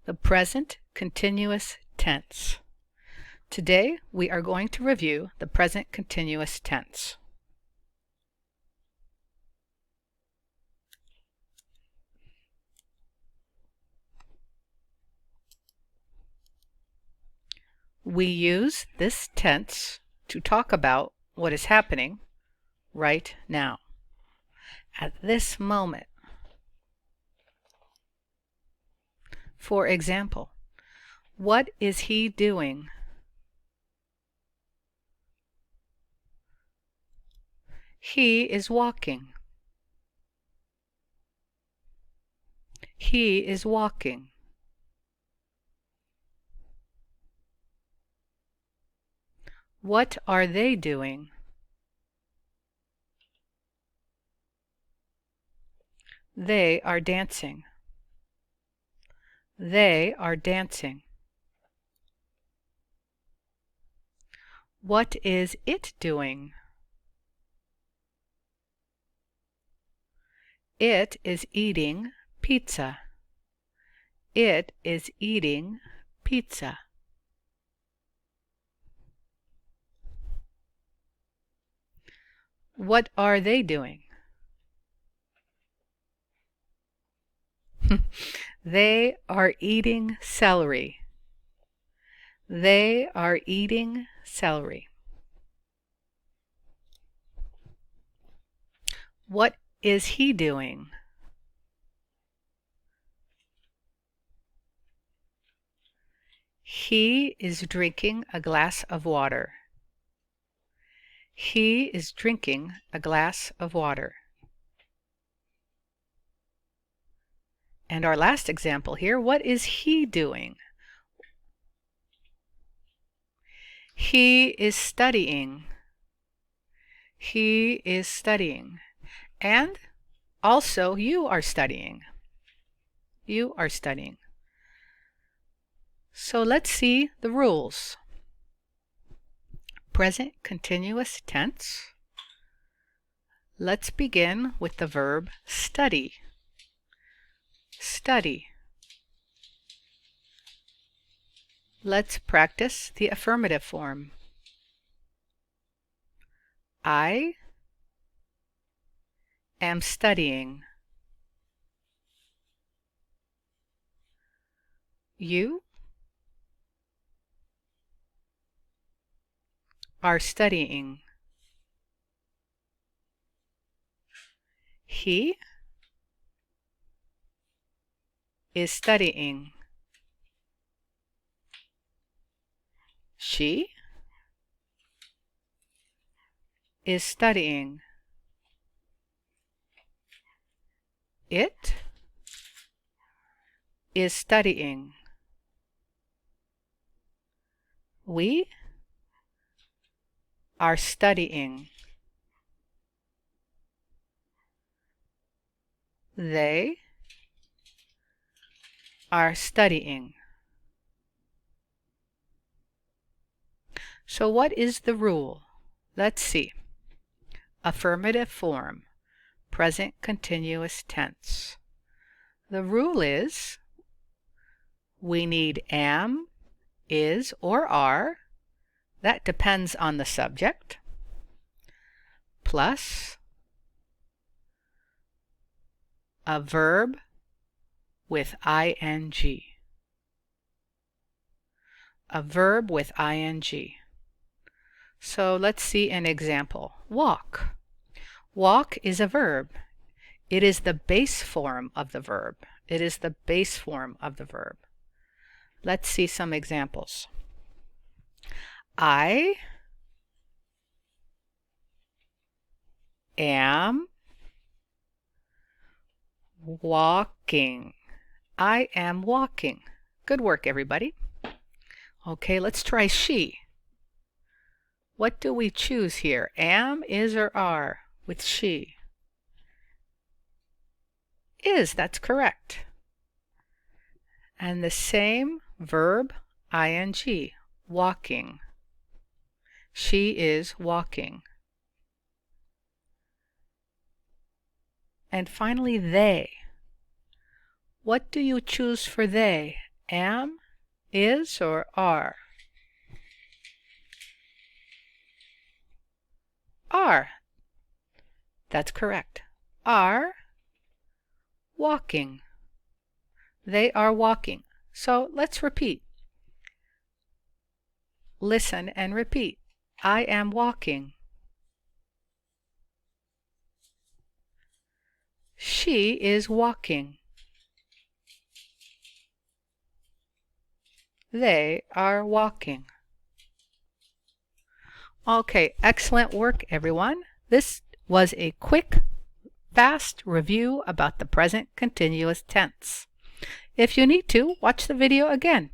The present continuous tense. Today we are going to review the present continuous tense. We use this tense to talk about what is happening right now, at this moment. For example, what is he doing? He is walking. He is walking. What are they doing? They are dancing. They are dancing. What is it doing? It is eating pizza. It is eating pizza. What are they doing? They are eating celery. They are eating celery. What is he doing? He is drinking a glass of water. He is drinking a glass of water. And our last example here, what is he doing? He is studying. He is studying. And also you are studying. You are studying. So let's see the rules. Present continuous tense. Let's begin with the verb study. Study. Let's practice the affirmative form. I am studying. You are studying. He is studying. She is studying. It is studying. We are studying. They are studying. So what is the rule? Let's see. Affirmative form, present continuous tense. The rule is we need am, is, or are. That depends on the subject. Plus a verb with ing. A verb with ing. So let's see an example. Walk. Walk is a verb. It is the base form of the verb. It is the base form of the verb. Let's see some examples. I am walking. I am walking. Good work, everybody. Okay, let's try she. What do we choose here? Am, is, or are with she? Is, that's correct. And the same verb, ing, walking. She is walking. And finally, they. What do you choose for they? Am, is, or are? Are. That's correct. Are walking. They are walking. So let's repeat. Listen and repeat. I am walking. She is walking. They are walking. Okay, excellent work, everyone. This was a quick, fast review about the present continuous tense. If you need to, watch the video again.